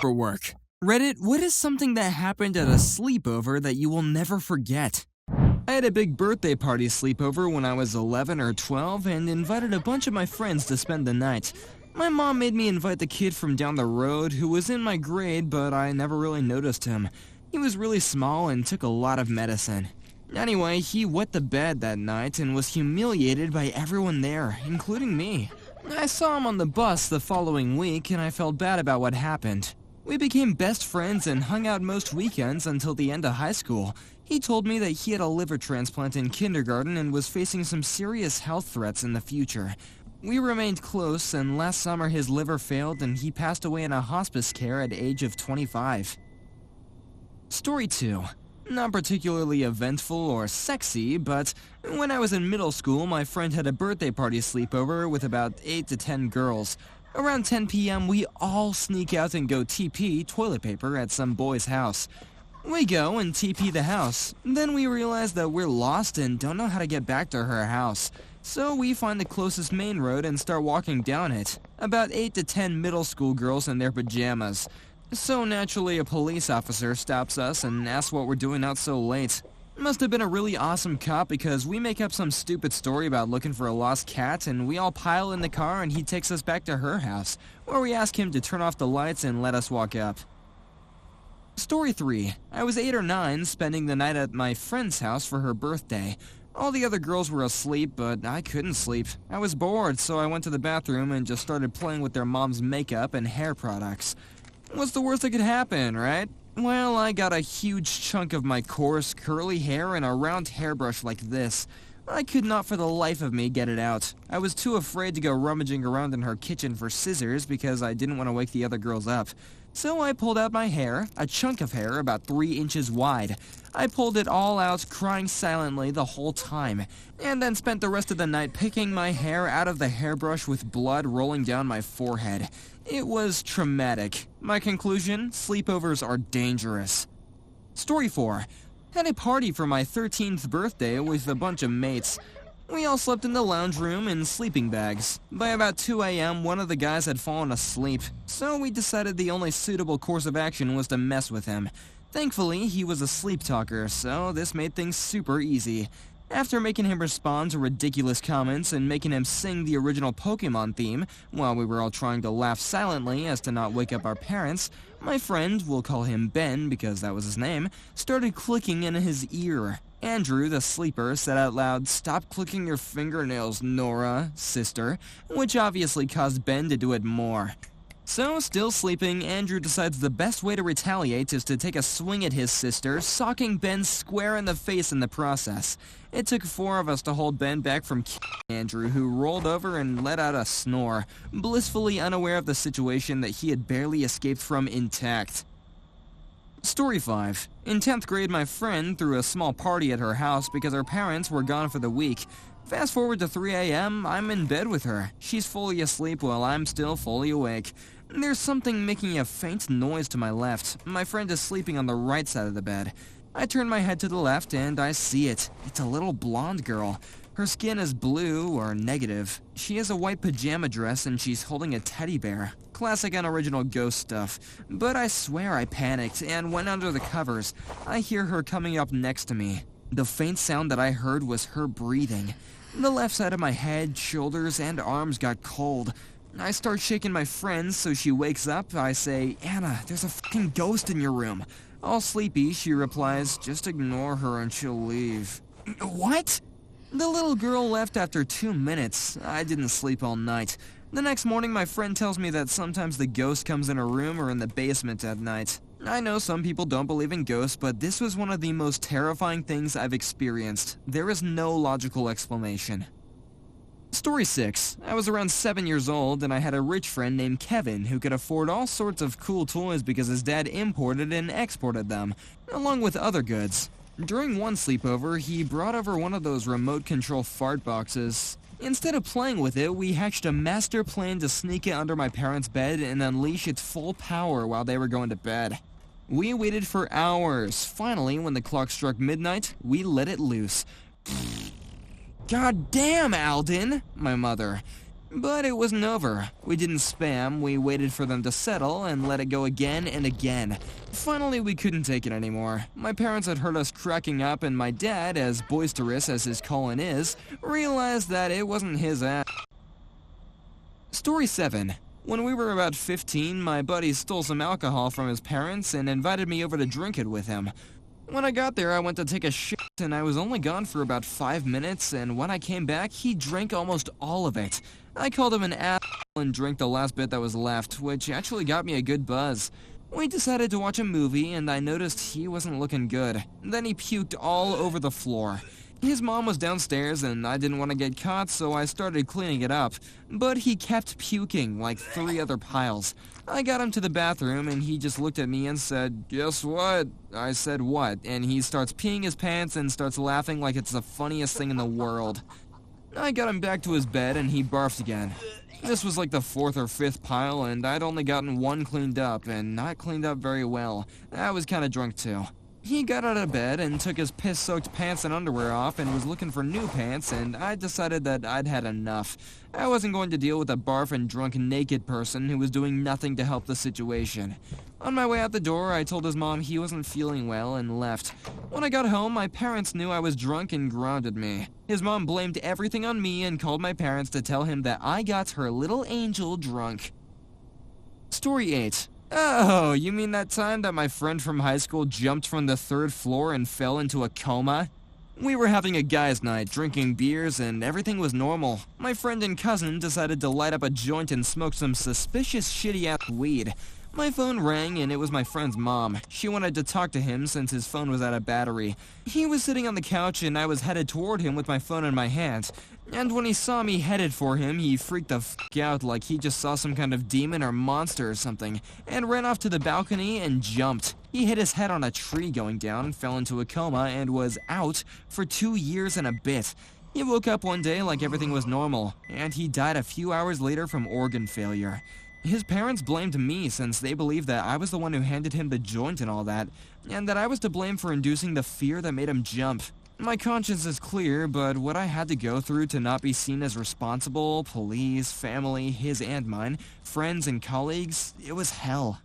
For work. Reddit, what is something that happened at a sleepover that you will never forget? I had a big birthday party sleepover when I was 11 or 12 and invited a bunch of my friends to spend the night. My mom made me invite the kid from down the road who was in my grade, but I never really noticed him. He was really small and took a lot of medicine. Anyway, he wet the bed that night and was humiliated by everyone there, including me. I saw him on the bus the following week and I felt bad about what happened. We became best friends and hung out most weekends until the end of high school. He told me that he had a liver transplant in kindergarten and was facing some serious health threats in the future. We remained close, and last summer his liver failed and he passed away in a hospice care at the age of 25. Story 2. Not particularly eventful or sexy, but when I was in middle school, my friend had a birthday party sleepover with about 8 to 10 girls. Around 10 p.m., we all sneak out and go TP toilet paper at some boy's house. We go and TP the house. Then we realize that we're lost and don't know how to get back to her house. So we find the closest main road and start walking down it. About 8 to 10 middle school girls in their pajamas. So naturally, a police officer stops us and asks what we're doing out so late. Must have been a really awesome cop because we make up some stupid story about looking for a lost cat and we all pile in the car and he takes us back to her house, where we ask him to turn off the lights and let us walk up. Story 3. I was 8 or 9, spending the night at my friend's house for her birthday. All the other girls were asleep, but I couldn't sleep. I was bored, so I went to the bathroom and just started playing with their mom's makeup and hair products. What's the worst that could happen, right? Well, I got a huge chunk of my coarse, curly hair in a round hairbrush like this. I could not for the life of me get it out. I was too afraid to go rummaging around in her kitchen for scissors because I didn't want to wake the other girls up. So I pulled out my hair, a chunk of hair about 3 inches wide. I pulled it all out, crying silently the whole time, and then spent the rest of the night picking my hair out of the hairbrush with blood rolling down my forehead. It was traumatic. My conclusion, sleepovers are dangerous. Story 4. Had a party for my 13th birthday with a bunch of mates. We all slept in the lounge room in sleeping bags. By about 2 a.m., one of the guys had fallen asleep, so we decided the only suitable course of action was to mess with him. Thankfully, he was a sleep talker, so this made things super easy. After making him respond to ridiculous comments and making him sing the original Pokemon theme, while we were all trying to laugh silently as to not wake up our parents, my friend, we'll call him Ben because that was his name, started clicking in his ear. Andrew, the sleeper, said out loud, "Stop clicking your fingernails, Nora, sister," which obviously caused Ben to do it more. So, still sleeping, Andrew decides the best way to retaliate is to take a swing at his sister, socking Ben square in the face in the process. It took 4 of us to hold Ben back from Andrew, who rolled over and let out a snore, blissfully unaware of the situation that he had barely escaped from intact. Story 5. In 10th grade, my friend threw a small party at her house because her parents were gone for the week. Fast forward to 3 a.m., I'm in bed with her. She's fully asleep while I'm still fully awake. There's something making a faint noise to my left. My friend is sleeping on the right side of the bed. I turn my head to the left and I see it. It's a little blonde girl. Her skin is blue or negative. She has a white pajama dress and she's holding a teddy bear. Classic unoriginal ghost stuff. But I swear I panicked and went under the covers. I hear her coming up next to me. The faint sound that I heard was her breathing. The left side of my head, shoulders, and arms got cold. I start shaking my friend, so she wakes up. I say, "Anna, there's a fucking ghost in your room." All sleepy, she replies, "Just ignore her and she'll leave." What? The little girl left after 2 minutes. I didn't sleep all night. The next morning, my friend tells me that sometimes the ghost comes in a room or in the basement at night. I know some people don't believe in ghosts, but this was one of the most terrifying things I've experienced. There is no logical explanation. Story 6. I was around 7 years old and I had a rich friend named Kevin who could afford all sorts of cool toys because his dad imported and exported them, along with other goods. During one sleepover, he brought over one of those remote control fart boxes. Instead of playing with it, we hatched a master plan to sneak it under my parents' bed and unleash its full power while they were going to bed. We waited for hours. Finally, when the clock struck midnight, we let it loose. "God damn, Alden," my mother. But it wasn't over. We didn't spam, we waited for them to settle and let it go again and again. Finally, we couldn't take it anymore. My parents had heard us cracking up, and my dad, as boisterous as his calling is, realized that it wasn't his ass. Story 7. When we were about 15, my buddy stole some alcohol from his parents and invited me over to drink it with him. When I got there, I went to take a shit, and I was only gone for about 5 minutes, and when I came back, he drank almost all of it. I called him an asshole and drank the last bit that was left, which actually got me a good buzz. We decided to watch a movie, and I noticed he wasn't looking good. Then he puked all over the floor. His mom was downstairs, and I didn't want to get caught, so I started cleaning it up. But he kept puking, like 3 other piles. I got him to the bathroom, and he just looked at me and said, "Guess what?" I said, "What?" And he starts peeing his pants and starts laughing like it's the funniest thing in the world. I got him back to his bed, and he barfed again. This was like the 4th or 5th pile, and I'd only gotten 1 cleaned up, and not cleaned up very well. I was kinda drunk too. He got out of bed and took his piss-soaked pants and underwear off and was looking for new pants, and I decided that I'd had enough. I wasn't going to deal with a barf and drunk naked person who was doing nothing to help the situation. On my way out the door, I told his mom he wasn't feeling well and left. When I got home, my parents knew I was drunk and grounded me. His mom blamed everything on me and called my parents to tell him that I got her little angel drunk. Story 8. Oh, you mean that time that my friend from high school jumped from the 3rd floor and fell into a coma? We were having a guys' night, drinking beers, and everything was normal. My friend and cousin decided to light up a joint and smoke some suspicious shitty-ass weed. My phone rang, and it was my friend's mom. She wanted to talk to him since his phone was out of battery. He was sitting on the couch, and I was headed toward him with my phone in my hand. And when he saw me headed for him, he freaked the f*** out like he just saw some kind of demon or monster or something, and ran off to the balcony and jumped. He hit his head on a tree going down, fell into a coma, and was out for 2 years and a bit. He woke up one day like everything was normal, and he died a few hours later from organ failure. His parents blamed me since they believed that I was the one who handed him the joint and all that, and that I was to blame for inducing the fear that made him jump. My conscience is clear, but what I had to go through to not be seen as responsible, police, family, his and mine, friends and colleagues, it was hell.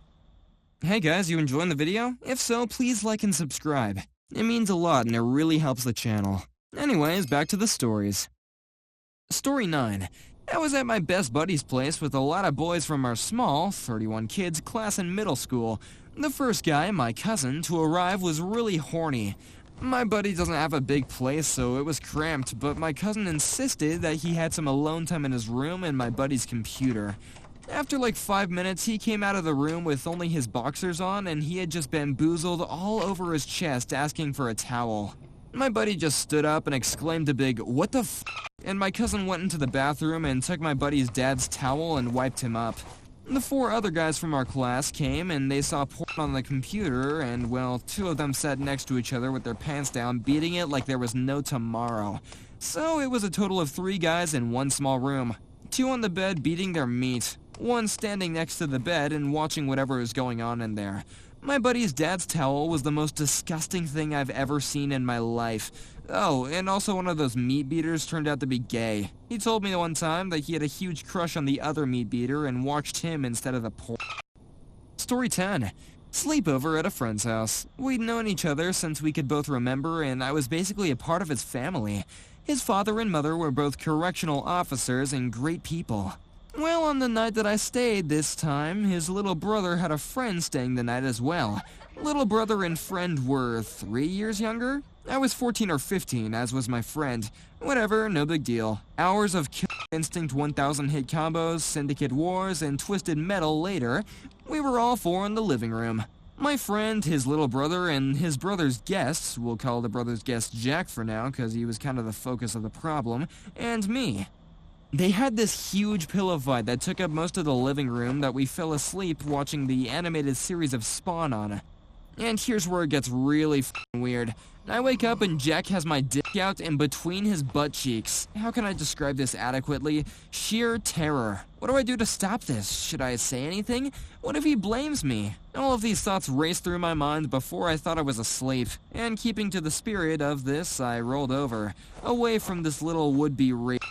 Hey guys, you enjoying the video? If so, please like and subscribe. It means a lot and it really helps the channel. Anyways, back to the stories. Story 9. I was at my best buddy's place with a lot of boys from our small, 31 kids, class in middle school. The first guy, my cousin, to arrive was really horny. My buddy doesn't have a big place, so it was cramped, but my cousin insisted that he had some alone time in his room and my buddy's computer. After like 5 minutes, he came out of the room with only his boxers on, and he had just bamboozled all over his chest asking for a towel. My buddy just stood up and exclaimed a big, "What the f***?" And my cousin went into the bathroom and took my buddy's dad's towel and wiped him up. The 4 other guys from our class came and they saw porn on the computer, and well, 2 of them sat next to each other with their pants down, beating it like there was no tomorrow. So it was a total of 3 guys in 1 small room. 2 on the bed beating their meat, 1 standing next to the bed and watching whatever was going on in there. My buddy's dad's towel was the most disgusting thing I've ever seen in my life. Oh, and also one of those meat beaters turned out to be gay. He told me one time that he had a huge crush on the other meat beater and watched him instead of the porn. Story 10. Sleepover at a friend's house. We'd known each other since we could both remember, and I was basically a part of his family. His father and mother were both correctional officers and great people. Well, on the night that I stayed this time, his little brother had a friend staying the night as well. Little brother and friend were 3 years younger? I was 14 or 15, as was my friend. Whatever, no big deal. Hours of Kill Instinct 1000 hit combos, Syndicate Wars, and Twisted Metal later, we were all 4 in the living room. My friend, his little brother, and his brother's guests, we'll call the brother's guest Jack for now, because he was kind of the focus of the problem, and me. They had this huge pillow fight that took up most of the living room that we fell asleep watching the animated series of Spawn on. And here's where it gets really f***ing weird. I wake up and Jack has my dick out in between his butt cheeks. How can I describe this adequately? Sheer terror. What do I do to stop this? Should I say anything? What if he blames me? All of these thoughts raced through my mind before I thought I was asleep. And keeping to the spirit of this, I rolled over, away from this little would-be rape.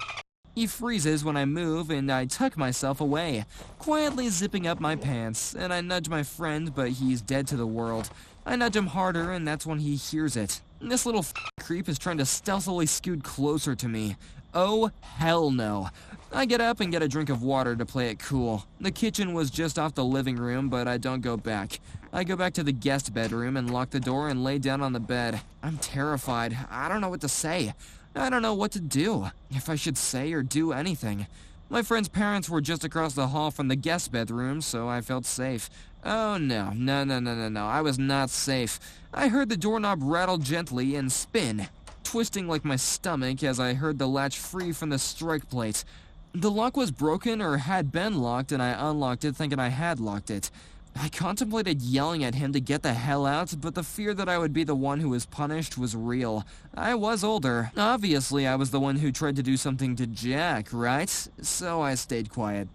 He freezes when I move, and I tuck myself away, quietly zipping up my pants, and I nudge my friend, but he's dead to the world. I nudge him harder, and that's when he hears it. This little creep is trying to stealthily scoot closer to me. Oh, hell no. I get up and get a drink of water to play it cool. The kitchen was just off the living room, but I don't go back. I go back to the guest bedroom and lock the door and lay down on the bed. I'm terrified. I don't know what to say. I don't know what to do, if I should say or do anything. My friend's parents were just across the hall from the guest bedroom, so I felt safe. Oh no, no, I was not safe. I heard the doorknob rattle gently and spin, twisting like my stomach as I heard the latch free from the strike plate. The lock was broken or had been locked, and I unlocked it thinking I had locked it. I contemplated yelling at him to get the hell out, but the fear that I would be the one who was punished was real. I was older. Obviously, I was the one who tried to do something to Jack, right? So I stayed quiet.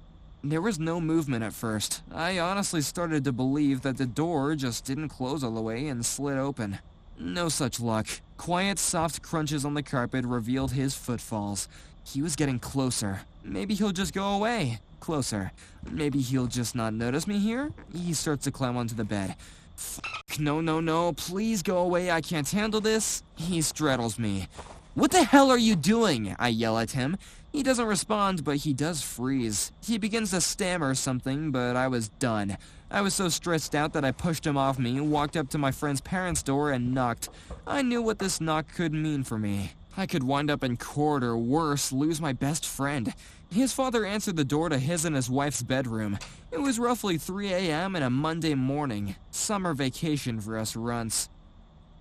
There was no movement at first. I honestly started to believe that the door just didn't close all the way and slid open. No such luck. Quiet, soft crunches on the carpet revealed his footfalls. He was getting closer. Maybe he'll just go away. Closer. Maybe he'll just not notice me here? He starts to climb onto the bed. Fuck, no, please go away, I can't handle this. He straddles me. What the hell are you doing? I yell at him. He doesn't respond, but he does freeze. He begins to stammer something, but I was done. I was so stressed out that I pushed him off me, walked up to my friend's parents' door, and knocked. I knew what this knock could mean for me. I could wind up in court or worse, lose my best friend. His father answered the door to his and his wife's bedroom. It was roughly 3 a.m. and a Monday morning. Summer vacation for us runts.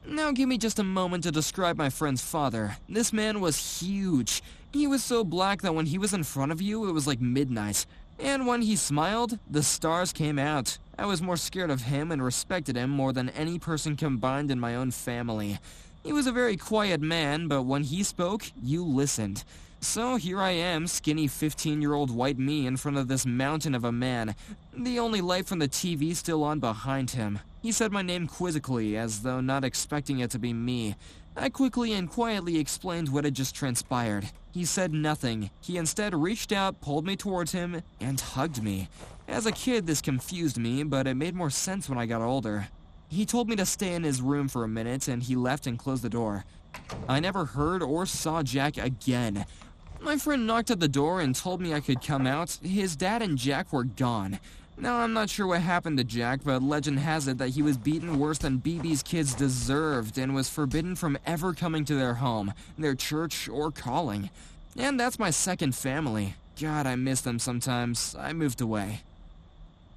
Now give me just a moment to describe my friend's father. This man was huge. He was so black that when he was in front of you, it was like midnight. And when he smiled, the stars came out. I was more scared of him and respected him more than any person combined in my own family. He was a very quiet man, but when he spoke, you listened. So here I am, skinny 15-year-old white me in front of this mountain of a man, the only light from the TV still on behind him. He said my name quizzically, as though not expecting it to be me. I quickly and quietly explained what had just transpired. He said nothing. He instead reached out, pulled me towards him, and hugged me. As a kid, this confused me, but it made more sense when I got older. He told me to stay in his room for a minute, and he left and closed the door. I never heard or saw Jack again. My friend knocked at the door and told me I could come out. His dad and Jack were gone. Now, I'm not sure what happened to Jack, but legend has it that he was beaten worse than BB's kids deserved and was forbidden from ever coming to their home, their church, or calling. And that's my second family. God, I miss them sometimes. I moved away.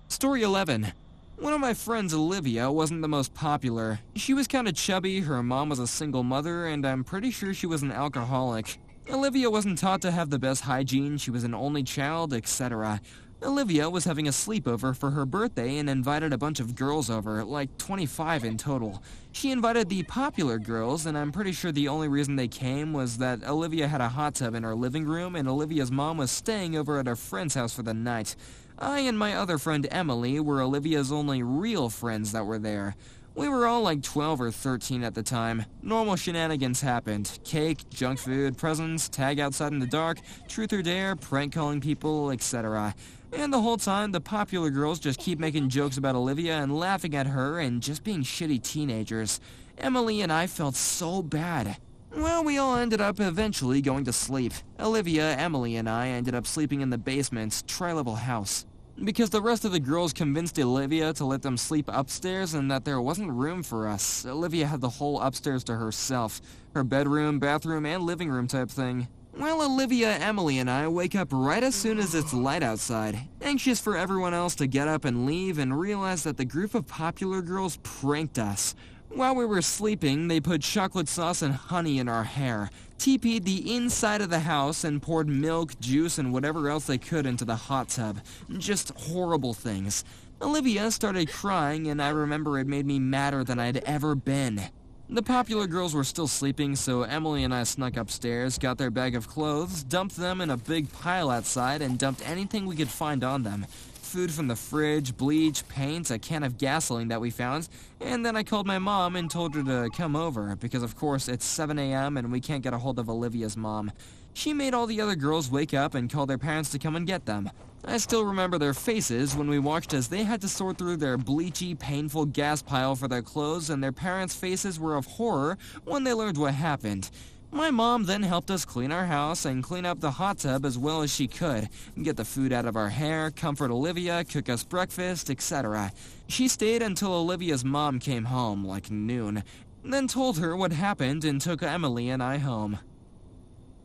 Story 11. One of my friends, Olivia, wasn't the most popular. She was kinda chubby, her mom was a single mother, and I'm pretty sure she was an alcoholic. Olivia wasn't taught to have the best hygiene, she was an only child, etc. Olivia was having a sleepover for her birthday and invited a bunch of girls over, like 25 in total. She invited the popular girls, and I'm pretty sure the only reason they came was that Olivia had a hot tub in her living room and Olivia's mom was staying over at her friend's house for the night. I and my other friend Emily were Olivia's only real friends that were there. We were all like 12 or 13 at the time. Normal shenanigans happened. Cake, junk food, presents, tag outside in the dark, truth or dare, prank calling people, etc. And the whole time, the popular girls just keep making jokes about Olivia and laughing at her and just being shitty teenagers. Emily and I felt so bad. Well, we all ended up eventually going to sleep. Olivia, Emily, and I ended up sleeping in the basement, tri-level house. Because the rest of the girls convinced Olivia to let them sleep upstairs and that there wasn't room for us. Olivia had the whole upstairs to herself. Her bedroom, bathroom, and living room type thing. Well, Olivia, Emily, and I wake up right as soon as it's light outside, anxious for everyone else to get up and leave and realize that the group of popular girls pranked us. While we were sleeping, they put chocolate sauce and honey in our hair, teepeed the inside of the house, and poured milk, juice, and whatever else they could into the hot tub. Just horrible things. Olivia started crying, and I remember it made me madder than I'd ever been. The popular girls were still sleeping, so Emily and I snuck upstairs, got their bag of clothes, dumped them in a big pile outside, and dumped anything we could find on them. Food from the fridge, bleach, paint, a can of gasoline that we found, and then I called my mom and told her to come over, because of course it's 7 a.m. and we can't get a hold of Olivia's mom. She made all the other girls wake up and call their parents to come and get them. I still remember their faces when we watched as they had to sort through their bleachy, painful gas pile for their clothes, and their parents' faces were of horror when they learned what happened. My mom then helped us clean our house and clean up the hot tub as well as she could, get the food out of our hair, comfort Olivia, cook us breakfast, etc. She stayed until Olivia's mom came home, like noon, then told her what happened and took Emily and I home.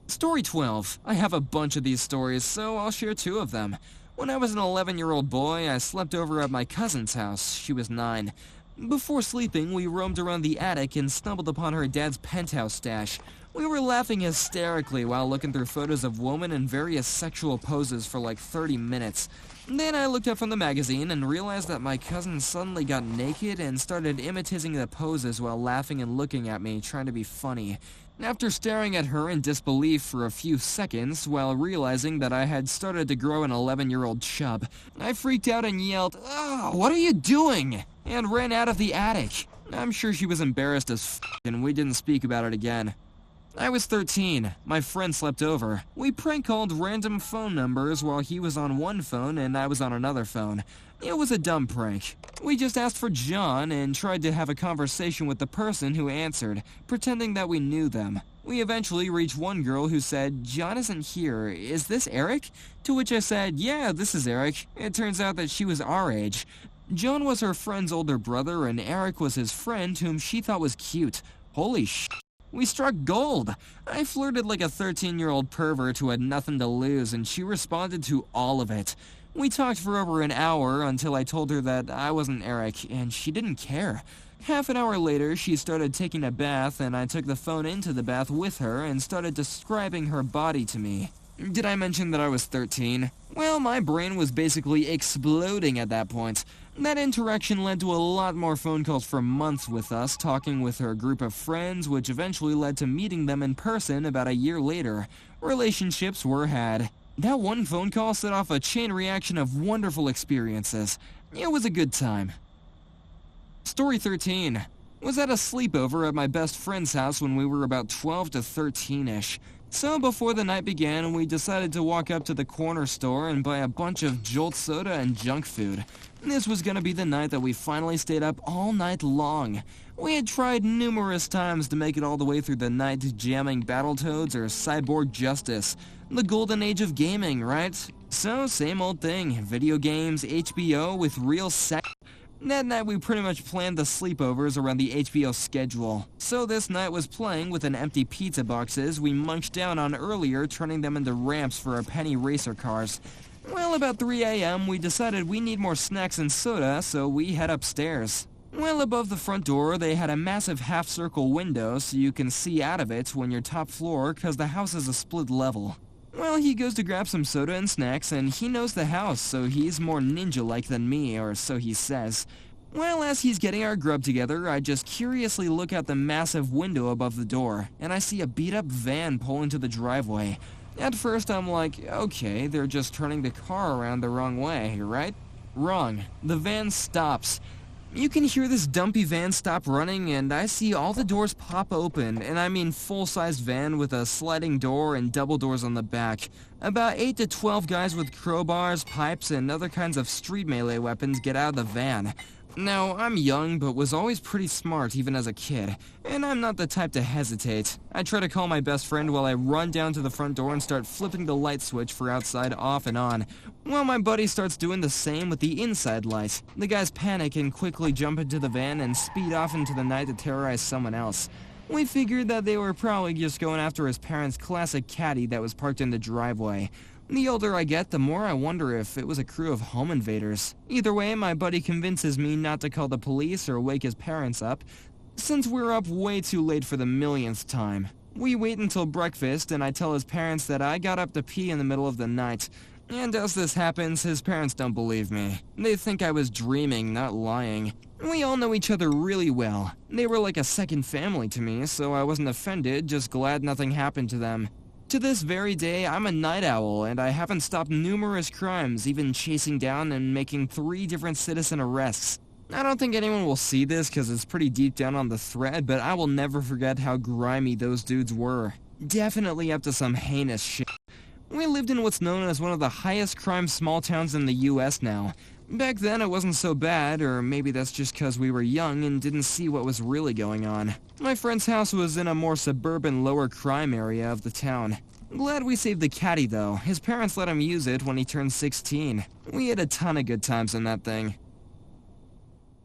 Story 12. I have a bunch of these stories, so I'll share 2 of them. When I was an 11-year-old boy, I slept over at my cousin's house. She was 9. Before sleeping, we roamed around the attic and stumbled upon her dad's penthouse stash. We were laughing hysterically while looking through photos of women in various sexual poses for like 30 minutes. Then I looked up from the magazine and realized that my cousin suddenly got naked and started imitating the poses while laughing and looking at me, trying to be funny. After staring at her in disbelief for a few seconds while realizing that I had started to grow an 11-year-old chub, I freaked out and yelled, "Oh, what are you doing?" and ran out of the attic. I'm sure she was embarrassed as f*** and we didn't speak about it again. I was 13. My friend slept over. We prank called random phone numbers while he was on one phone and I was on another phone. It was a dumb prank. We just asked for John and tried to have a conversation with the person who answered, pretending that we knew them. We eventually reached one girl who said, "John isn't here. Is this Eric?" To which I said, "Yeah, this is Eric." It turns out that she was our age. John was her friend's older brother and Eric was his friend whom she thought was cute. Holy sh**. We struck gold. I flirted like a 13-year-old pervert who had nothing to lose, and she responded to all of it. We talked for over an hour until I told her that I wasn't Eric, and she didn't care. Half an hour later, she started taking a bath, and I took the phone into the bath with her and started describing her body to me. Did I mention that I was 13? Well, my brain was basically exploding at that point. That interaction led to a lot more phone calls for months with us, talking with her group of friends, which eventually led to meeting them in person about a year later. Relationships were had. That one phone call set off a chain reaction of wonderful experiences. It was a good time. Story 13. Was at a sleepover at my best friend's house when we were about 12 to 13-ish. So before the night began, we decided to walk up to the corner store and buy a bunch of Jolt soda and junk food. This was gonna be the night that we finally stayed up all night long. We had tried numerous times to make it all the way through the night jamming Battletoads or Cyborg Justice. The golden age of gaming, right? So, same old thing. Video games, HBO with real sex. That night we pretty much planned the sleepovers around the HBO schedule. So this night was playing with an empty pizza boxes we munched down on earlier, turning them into ramps for our penny racer cars. Well, about 3 a.m. we decided we need more snacks and soda, so we head upstairs. Well, above the front door they had a massive half-circle window so you can see out of it when you're top floor cause the house is a split level. Well, he goes to grab some soda and snacks, and he knows the house, so he's more ninja-like than me, or so he says. Well, as he's getting our grub together, I just curiously look out the massive window above the door, and I see a beat-up van pull into the driveway. At first, I'm like, okay, they're just turning the car around the wrong way, right? Wrong. The van stops. You can hear this dumpy van stop running, and I see all the doors pop open, and I mean full-sized van with a sliding door and double doors on the back. About 8 to 12 guys with crowbars, pipes, and other kinds of street melee weapons get out of the van. Now, I'm young, but was always pretty smart even as a kid, and I'm not the type to hesitate. I try to call my best friend while I run down to the front door and start flipping the light switch for outside off and on, while my buddy starts doing the same with the inside light. The guys panic and quickly jump into the van and speed off into the night to terrorize someone else. We figured that they were probably just going after his parents' classic caddy that was parked in the driveway. The older I get, the more I wonder if it was a crew of home invaders. Either way, my buddy convinces me not to call the police or wake his parents up, since we're up way too late for the millionth time. We wait until breakfast, and I tell his parents that I got up to pee in the middle of the night. And as this happens, his parents don't believe me. They think I was dreaming, not lying. We all know each other really well. They were like a second family to me, so I wasn't offended, just glad nothing happened to them. To this very day, I'm a night owl, and I haven't stopped numerous crimes, even chasing down and making 3 different citizen arrests. I don't think anyone will see this because it's pretty deep down on the thread, but I will never forget how grimy those dudes were. definitely up to some heinous shit. We lived in what's known as one of the highest crime small towns in the US now. Back then it wasn't so bad, or maybe that's just cause we were young and didn't see what was really going on. My friend's house was in a more suburban, lower crime area of the town. Glad we saved the caddy though. His parents let him use it when he turned 16. We had a ton of good times in that thing.